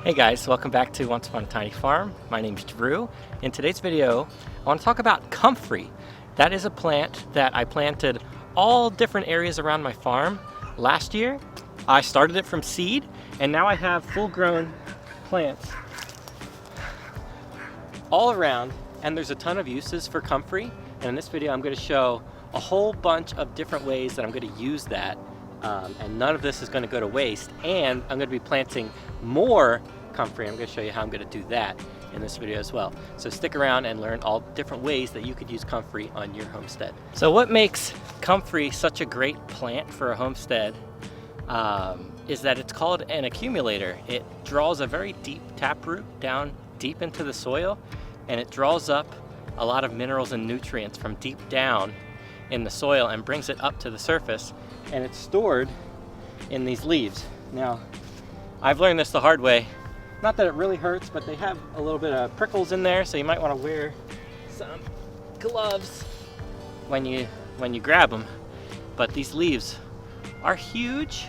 Hey guys, welcome back to Once Upon a Tiny Farm. My name's Drew. In today's video, I want to talk about comfrey. That is a plant that I planted all different areas around my farm last year. I started it from seed, and now I have full-grown plants all around, and there's a ton of uses for comfrey. And in this video, I'm going to show a whole bunch of different ways that I'm going to use that. And none of this is going to go to waste, and I'm going to be planting more comfrey. I'm going to show you how I'm going to do that in this video as well. So stick around and learn all different ways that you could use comfrey on your homestead. So what makes comfrey such a great plant for a homestead is that it's called an accumulator. It draws a very deep taproot down deep into the soil, and it draws up a lot of minerals and nutrients from deep down in the soil and brings it up to the surface, and it's stored in these leaves. Now, I've learned this the hard way. Not that it really hurts, but they have a little bit of prickles in there, so you might want to wear some gloves when you grab them. But these leaves are huge.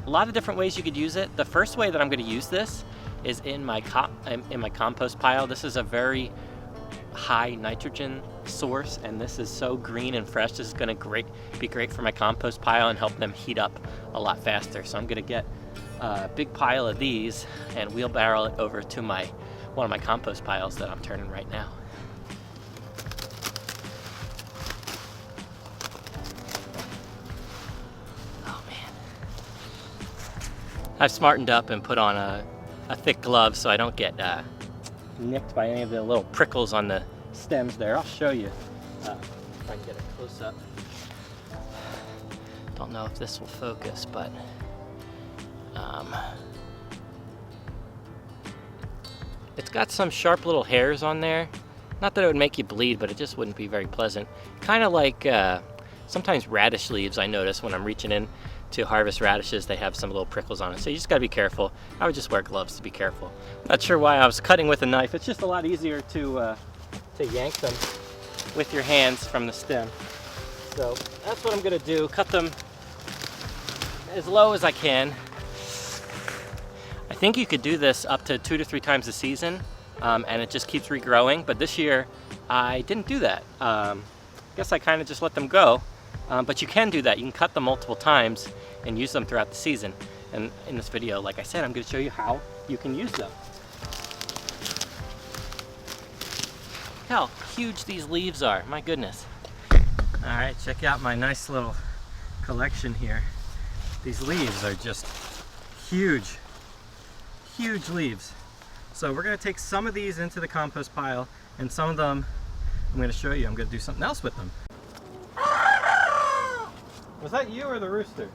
A lot of different ways you could use it. The first way that I'm going to use this is in my compost pile. This is a very high nitrogen source, and this is so green and fresh. This is going to be great for my compost pile and help them heat up a lot faster. So I'm going to get a big pile of these and wheelbarrow it over to one of my compost piles that I'm turning right now. Oh man, I've smartened up and put on a thick glove so I don't get nicked by any of the little prickles on the stems there. I'll show you if I can get a close up. Don't know if this will focus, but it's got some sharp little hairs on there. Not that it would make you bleed, but it just wouldn't be very pleasant. Kind of like sometimes radish leaves. I notice when I'm reaching in to harvest radishes, they have some little prickles on it. So you just gotta be careful. I would just wear gloves to be careful. Not sure why I was cutting with a knife. It's just a lot easier to yank them with your hands from the stem. So that's what I'm gonna do. Cut them as low as I can. I think you could do this up to 2 to 3 times a season, and it just keeps regrowing. But this year, I didn't do that. Guess I kind of just let them go. But you can do that. You can cut them multiple times and use them throughout the season. And in this video, like I said, I'm going to show you how you can use them. Look how huge these leaves are. My goodness. All right, check out my nice little collection here. These leaves are just huge, huge leaves. So we're going to take some of these into the compost pile, and some of them I'm going to show you. I'm going to do something else with them. Was that you or the rooster?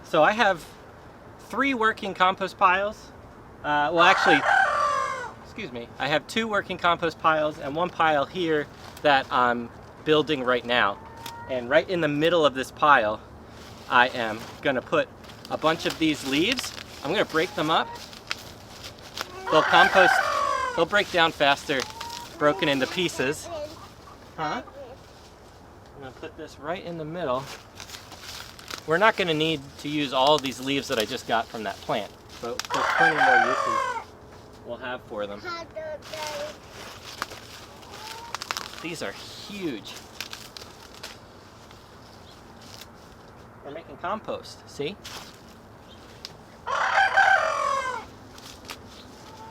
So I have 3 working compost piles. Well, actually, excuse me. I have 2 working compost piles and 1 pile here that I'm building right now. And right in the middle of this pile, I am going to put a bunch of these leaves. I'm going to break them up. They'll break down faster, broken into pieces. Huh? I'm going to put this right in the middle. We're not going to need to use all these leaves that I just got from that plant, but there's plenty more uses we'll have for them. These are huge. We're making compost, see?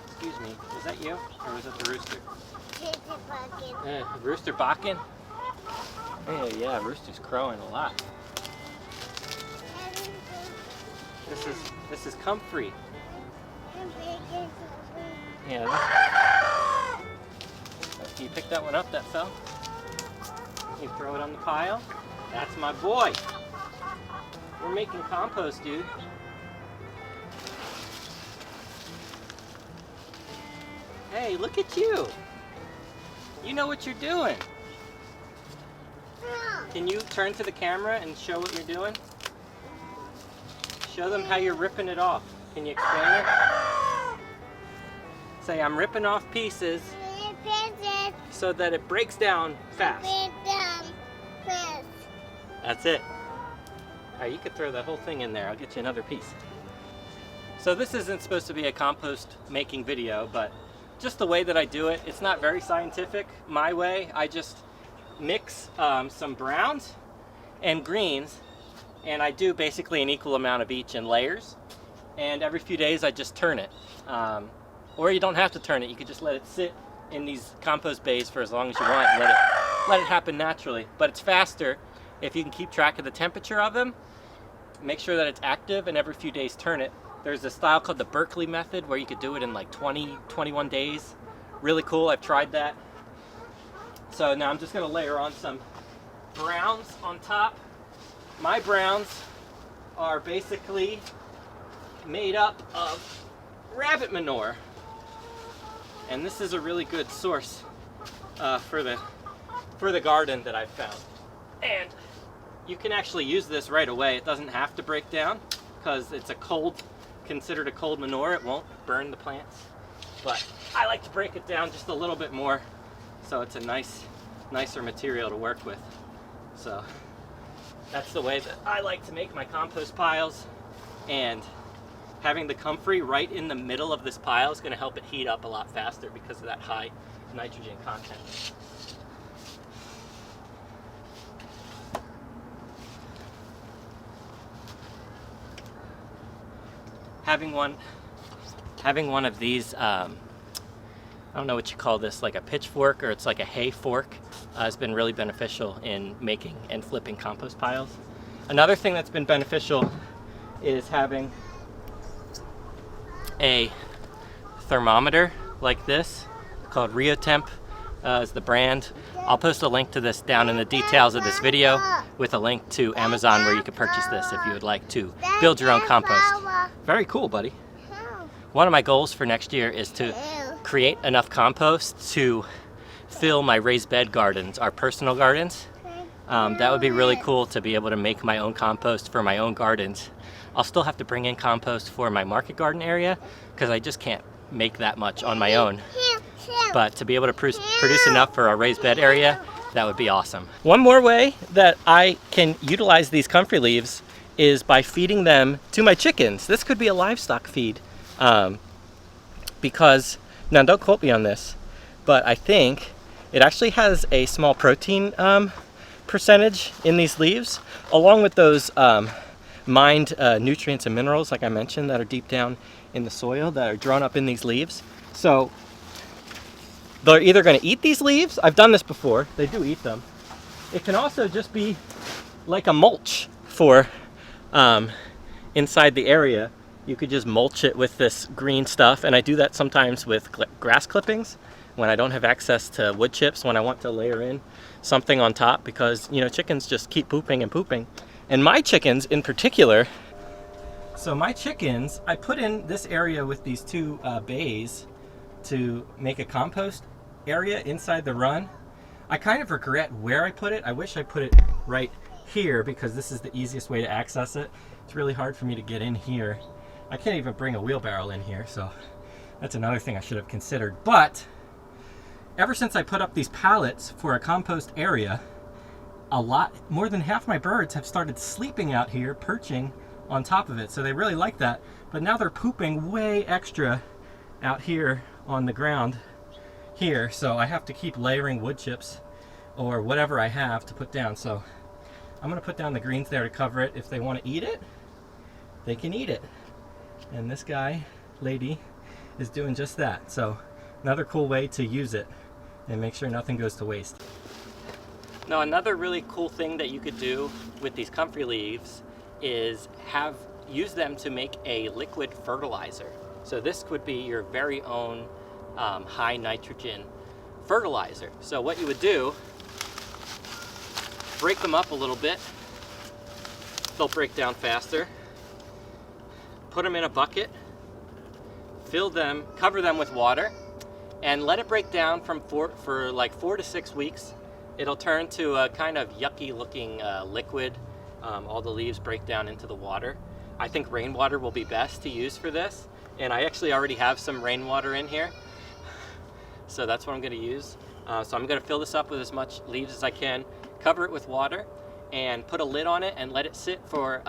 Excuse me, was that you, or was it the rooster? Rooster bocking? Hey, yeah, rooster's crowing a lot. This is comfrey. Yeah. Can you pick that one up that fell? You throw it on the pile. That's my boy. We're making compost, dude. Hey, look at you. You know what you're doing. Can you turn to the camera and show what you're doing? Show them how you're ripping it off. Can you explain it? Say, I'm ripping off pieces so that it breaks down fast. That's it. All right, you could throw the whole thing in there. I'll get you another piece. So this isn't supposed to be a compost making video, but just the way that I do it, it's not very scientific. My way, I just mix some browns and greens, and I do basically an equal amount of each in layers. And every few days I just turn it. Or you don't have to turn it. You could just let it sit in these compost bays for as long as you want and let it happen naturally. But it's faster if you can keep track of the temperature of them, make sure that it's active, and every few days turn it. There's a style called the Berkeley method where you could do it in like 20, 21 days. Really cool, I've tried that. So now I'm just gonna layer on some browns on top. My browns are basically made up of rabbit manure. And this is a really good source for the garden that I've found. And you can actually use this right away. It doesn't have to break down because it's considered a cold manure. It won't burn the plants. But I like to break it down just a little bit more so it's a nicer material to work with. So that's the way that I like to make my compost piles. And having the Comfrey right in the middle of this pile is going to help it heat up a lot faster because of that high nitrogen content. Having one of these, I don't know what you call this, like a pitchfork, or it's like a hay fork, has been really beneficial in making and flipping compost piles. Another thing that's been beneficial is having a thermometer like this called RioTemp is the brand. I'll post a link to this down in the details of this video with a link to Amazon where you can purchase this if you would like to build your own compost. Very cool, buddy. One of my goals for next year is to create enough compost to fill my raised bed gardens, our personal gardens. That would be really cool to be able to make my own compost for my own gardens. I'll still have to bring in compost for my market garden area because I just can't make that much on my own. But to be able to produce enough for a raised bed area, that would be awesome. One more way that I can utilize these Comfrey leaves is by feeding them to my chickens. This could be a livestock feed because, now don't quote me on this, but I think it actually has a small protein percentage in these leaves, along with those mined nutrients and minerals, like I mentioned, that are deep down in the soil that are drawn up in these leaves. So they're either going to eat these leaves. I've done this before. They do eat them. It can also just be like a mulch for inside the area. You could just mulch it with this green stuff, and I do that sometimes with grass clippings when I don't have access to wood chips, when I want to layer in something on top, because, you know, chickens just keep pooping and pooping. And my chickens in particular, so my chickens, I put in this area with these two bays to make a compost area inside the run. I kind of regret where I put it. I wish I put it right here because this is the easiest way to access it. It's really hard for me to get in here. I can't even bring a wheelbarrow in here, so that's another thing I should have considered. But ever since I put up these pallets for a compost area, a lot more than half my birds have started sleeping out here, perching on top of it. So they really like that. But now they're pooping way extra out here on the ground here. So I have to keep layering wood chips or whatever I have to put down. So I'm going to put down the greens there to cover it. If they want to eat it, they can eat it. And this lady is doing just that. So another cool way to use it and make sure nothing goes to waste. Now, another really cool thing that you could do with these Comfrey leaves is use them to make a liquid fertilizer. So this would be your very own high nitrogen fertilizer. So what you would do, break them up a little bit. They'll break down faster. Put them in a bucket, fill them, cover them with water, and let it break down for like 4 to 6 weeks. It'll turn to a kind of yucky looking liquid. All the leaves break down into the water. I think rainwater will be best to use for this, and I actually already have some rainwater in here, so that's what I'm going to use. So I'm going to fill this up with as much leaves as I can, cover it with water, and put a lid on it and let it sit for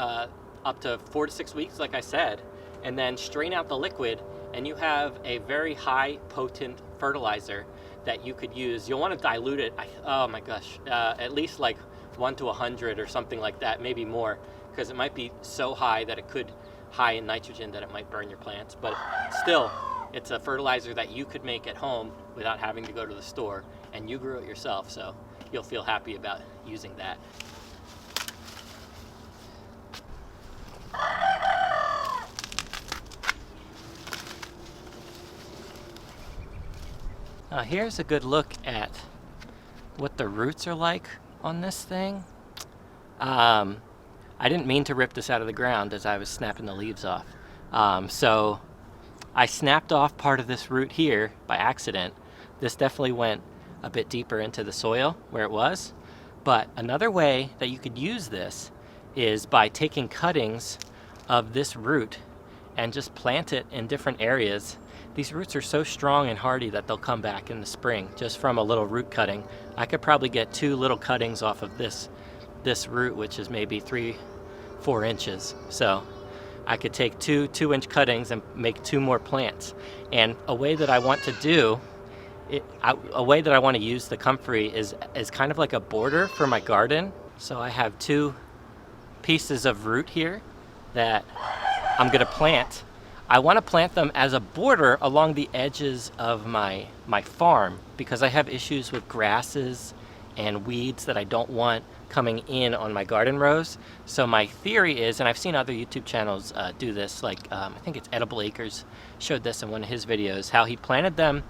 up to 4 to 6 weeks, like I said, and then strain out the liquid, and you have a very high potent fertilizer that you could use. You'll want to dilute it, oh my gosh, at least like 1 to 100 or something like that, maybe more, because it might be so high that it could high in nitrogen that it might burn your plants. But still, it's a fertilizer that you could make at home without having to go to the store, and you grew it yourself, so you'll feel happy about using that. Here's a good look at what the roots are like on this thing. I didn't mean to rip this out of the ground as I was snapping the leaves off. So I snapped off part of this root here by accident. This definitely went a bit deeper into the soil where it was. But another way that you could use this is by taking cuttings of this root and just plant it in different areas. These roots are so strong and hardy that they'll come back in the spring just from a little root cutting. I could probably get 2 little cuttings off of this root, which is maybe 3-4 inches. So I could take 2 2-inch cuttings and make 2 more plants. And a way that I want to do a way that I want to use the comfrey is kind of like a border for my garden. So I have 2 pieces of root here that I'm going to plant. I want to plant them as a border along the edges of my farm, because I have issues with grasses and weeds that I don't want coming in on my garden rows. So my theory is, and I've seen other YouTube channels do this, like I think it's Edible Acres showed this in one of his videos, how he planted them,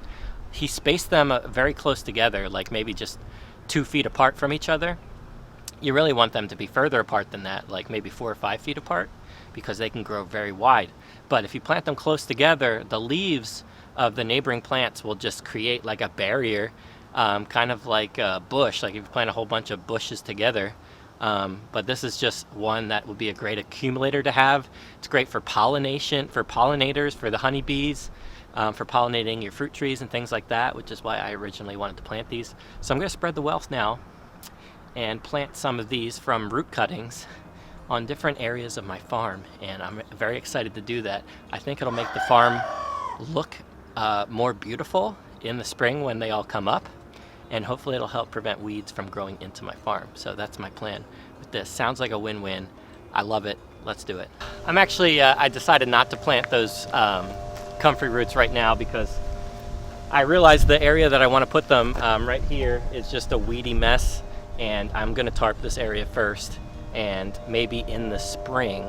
he spaced them very close together, like maybe just 2 feet apart from each other. You really want them to be further apart than that, like maybe 4 or 5 feet apart, because they can grow very wide. But if you plant them close together, the leaves of the neighboring plants will just create like a barrier, kind of like a bush, like if you plant a whole bunch of bushes together. But this is just one that would be a great accumulator to have. It's great for pollination, for pollinators, for the honeybees, for pollinating your fruit trees and things like that, which is why I originally wanted to plant these. So I'm going to spread the wealth now and plant some of these from root cuttings on different areas of my farm, and I'm very excited to do that. I think it'll make the farm look more beautiful in the spring when they all come up, and hopefully it'll help prevent weeds from growing into my farm. So that's my plan with this. Sounds like a win-win. I love it. Let's do it. I'm actually, I decided not to plant those comfrey roots right now because I realized the area that I want to put them right here is just a weedy mess, and I'm going to tarp this area first, and maybe in the spring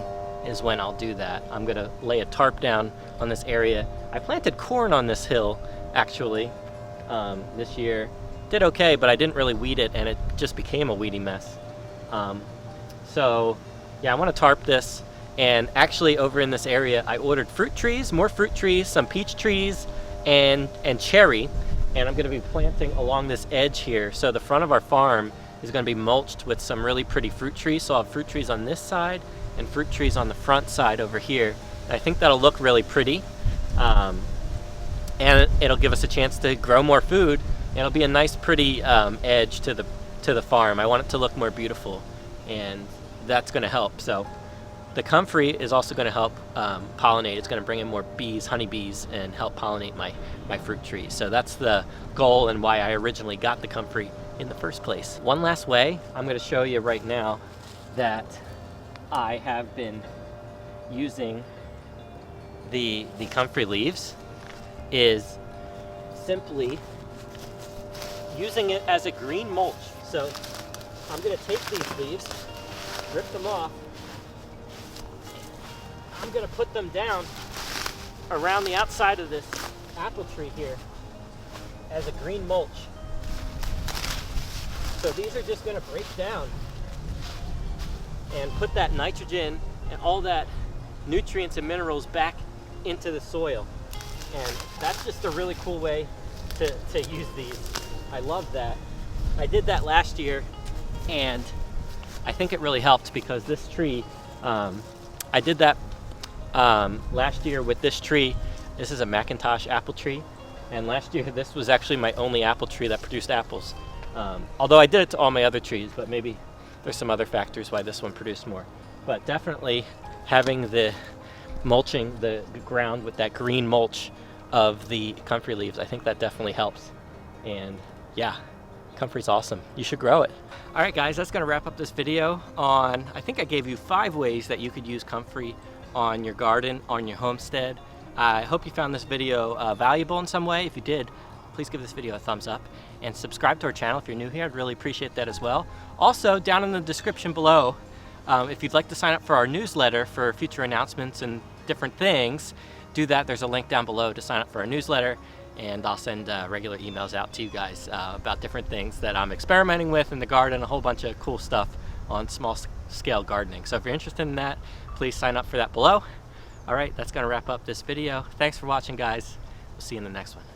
is when I'll do that. I'm going to lay a tarp down on this area. I planted corn on this hill actually this year. Did okay, but I didn't really weed it, and it just became a weedy mess. So yeah, I want to tarp this. And actually over in this area I ordered fruit trees, more fruit trees, some peach trees, and cherry, and I'm going to be planting along this edge here. So the front of our farm is going to be mulched with some really pretty fruit trees. So I'll have fruit trees on this side and fruit trees on the front side over here. And I think that'll look really pretty, and it'll give us a chance to grow more food. And it'll be a nice pretty edge to the farm. I want it to look more beautiful, and that's going to help. So the comfrey is also going to help pollinate. It's going to bring in more bees, honeybees, and help pollinate my fruit trees. So that's the goal and why I originally got the comfrey in the first place. One last way I'm going to show you right now that I have been using the comfrey leaves is simply using it as a green mulch. So I'm going to take these leaves, rip them off, I'm going to put them down around the outside of this apple tree here as a green mulch. So these are just going to break down and put that nitrogen and all that nutrients and minerals back into the soil. And that's just a really cool way to use these. I love that. I did that last year, and I think it really helped because this tree, I did that last year with this tree. This is a Macintosh apple tree, and last year this was actually my only apple tree that produced apples. Although I did it to all my other trees, but maybe there's some other factors why this one produced more. But definitely having the mulching the ground with that green mulch of the comfrey leaves, I think that definitely helps. And yeah, comfrey's awesome. You should grow it. All right guys, that's gonna wrap up this video on, I think I gave you 5 ways that you could use comfrey on your garden, on your homestead. I hope you found this video valuable in some way. If you did, please give this video a thumbs up and subscribe to our channel if you're new here. I'd really appreciate that as well. Also, down in the description below, if you'd like to sign up for our newsletter for future announcements and different things, do that. There's a link down below to sign up for our newsletter, and I'll send regular emails out to you guys about different things that I'm experimenting with in the garden, a whole bunch of cool stuff on small scale gardening. So if you're interested in that, please sign up for that below. All right, that's gonna wrap up this video. Thanks for watching, guys. We'll see you in the next one.